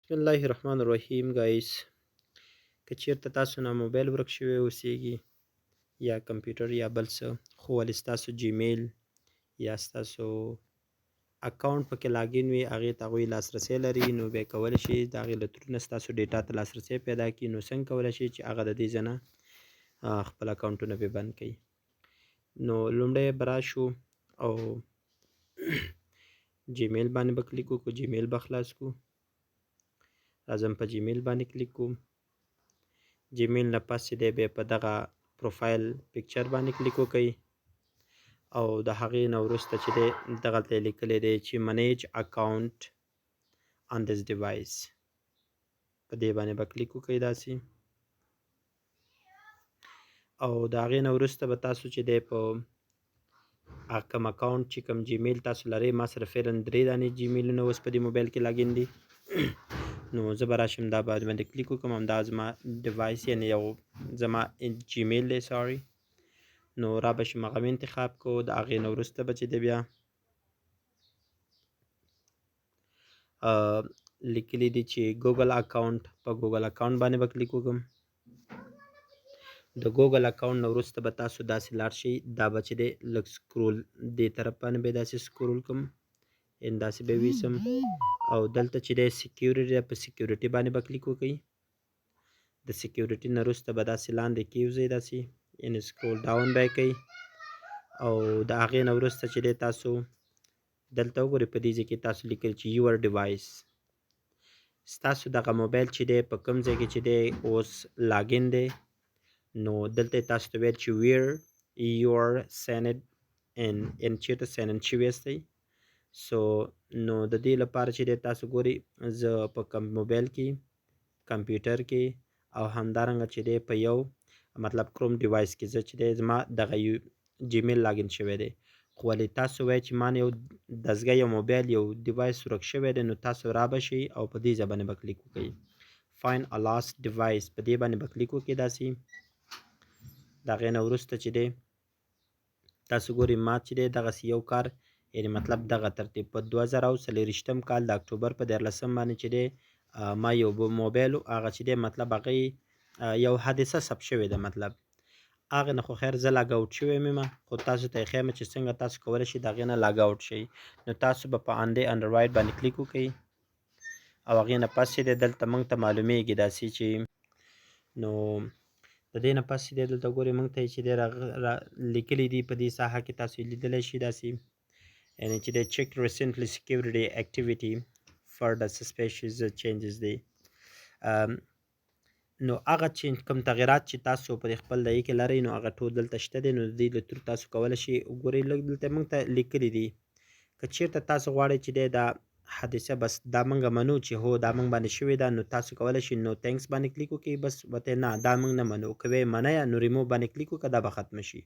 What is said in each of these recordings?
بسم الله الرحمن الرحیم گایز، که چیرته تاسو نه موبایل ورک شوی اوسیږي یا کمپیوټر یا بل څه، خو ولې ستاسو جیمیل یا ستاسو اکاونټ پکې لاګین وي، هغې ته هغوی لاسرسی لري، نو بیا کولی شي د هغې له ترو نه ستاسو ډیټا ته لاسرسی پیدا کړي. نو څنګه کولی شي چې هغه د دې ځای نه خپل اکاونټونه پرې بند کړي. نو لومړی به راشو او جیمیل باندې به کلیک وکړو، جیمیل به خلاص کړو. راځم په جیمیل باندې کلیک کوم. جیمیل نه پس چې دی بیا په دغه پروفایل پکچر باندې کلیک وکړئ او د هغې نه وروسته چې دی دغلته یې لیکلی دی چې منیج اکاونټ آن دس ډیوایس، په دې باندې به کلیک وکړئ داسې. او د هغې نه وروسته به تاسو چې دی په کوم اکاونټ چې کوم جیمیل تاسو لرئ، ما سره فعلا 3 دانې جیمیلونه اوس په دې موبایل کې لاګین دي. نو زه به راشم دا باندې کلیک وکړم، همدا زما ډیوایس یعنې یو زما جیمیل دی ساري. نو را به شم هغه مې انتخاب کو. د هغې نه وروسته به چې دی بیا لیکلی دي چې ګوګل اکاونټ، په ګوګل اکاونټ باندې به کلیک وکړم. د ګوګل اکاونټ نه وروسته به تاسو داسې لاړ شئ، دا به چې دی لږ سکرول دې طرف باندې به یې داسې سکرول کړم، یعنې داسې به یې ویسم. او دلته چې دی سیکیورټي دی، په سیکیورټي باندې به کلیک وکړئ. د سیکیورټي نه وروسته به داسې لاندې کیوځئ، داسې یعنې سکرول ډاون به یې کوئ. او د هغې نه وروسته چې دی تاسو دلته وګورئ، په دې ځای کې تاسو لیکل چې یور ډیوایس، ستاسو دغه موبایل چې دی په کوم ځای کې چې دی اوس لاګین دی. نو دلته یې تاسو ته ویل چې ویر یور سینډ ان چېرته ساین ان شوي یاستئ. سو نو د دې لپاره چې دی تاسو ګورئ، زه په کوم موبایل کې، کمپیوټر کې او همدارنګه چې دی په یو مطلب کروم ډیوایس کې زه چې دی زما دغه جیمیل لاګین شوی دی. خو ولې تاسو وایئ چې ما یو دستګاه، یو موبایل، یو ډیوایس ورک شوی دی، نو تاسو را به شئ او په دې ځای باندې به کلیک وکړئ، فایند ا لاست ډیوایس، په دې باندې به کلیک وکړئ داسې. د هغې نه وروسته چې دی تاسو ګورئ، ما چې دی دغسې یو کار، یعنې مطلب دغه ترتیب په 2024 کال د اکتوبر په 14 باندې چې دی ما یو موبایل هغه چې دی مطلب هغه یو حادثه ثبت شوې ده، مطلب هغې نه خو خیر زه لاګ آوټ شوی یم، خو تاسو ته یې ښیم چې څنګه تاسو کولی شئ د هغې نه لاګ آوټ شئ. نو تاسو به په آن دی انډروایډ باندې کلیک وکړئ او هغې نه پس چې دی دلته موږ ته معلومیږي داسې چې نو د دې نه پس چې دی دلته ګورئ موږ ته چې دی لیکلي دي په دې ساحه کې، تاسو یې لیدلی شئ داسې، یعنې چې دی چیک ریسنټلی سیکیورټي اکټیویټي فرډر سسپیشیس چینجز دی. نو هغه چې کوم تغیرات چې تاسو په خپل دایې کې لرئ، نو هغه ټول دلته شته دی. نو د دې له ترو تاسو کولی شئ وګورئ، لږ دلته موږ ته لیکلي دي که چېرته تاسو غواړئ چې دی دا حادثه بس دا موږ منو چې هو دا موږ باندې شوې ده، نو تاسو کولی شئ نو تینکس باندې کلیک وکړئ، بس ورته نه دا موږ نه منو. که ویې منئ نو ریموو باندې کلیک وکړه، دا به ختمه شي.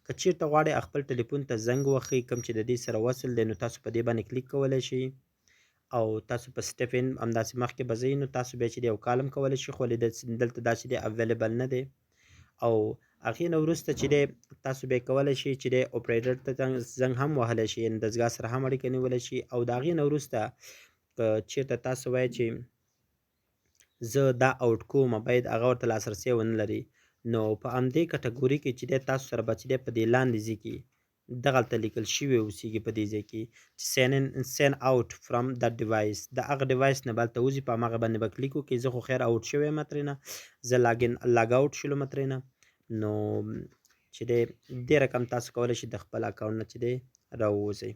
که چېرته غواړئ خپل ټلیفون ته زنګ ووهئ، کوم چې د دې سره وصل دی، نو تاسو په دې باندې کلیک کولی شئ او تاسو په سټپ ان همداسې مخکې به ځئ، نو تاسو بیا چې دی یو کالم کولی شئ، خو دلته دا چې دی اویلیبل نه دی. او هغې نه وروسته چې دی تاسو بیا کولی شئ چې دی اپریټر ته زنګ هم وهلی شئ، یعنې دستګاه سره هم اړیکه نیولی شئ. او د هغې نه وروسته که چېرته تاسو وایئ چې زه دا آوټ کوم، باید هغه ورته لاسرسی ونه لري، نو په همدې کټګوري کې چې دی تاسو سره به چې دی په دې لاندې ځای کې دغلته لیکل شوي اوسیږي، په دې ځای کې چې سین آوټ فرام دا ډیوایس، د هغه ډیوایس نه به هلته وځي، په هماغه باندې به کلیک وکړئ. زه خو خیر آوټ شوی یم ترې نه، زه لاګ آوټ شولم ترې نه. نو چې دی دې رقم تاسو کولی شئ د خپل اکاونټ نه چې دی راووځئ.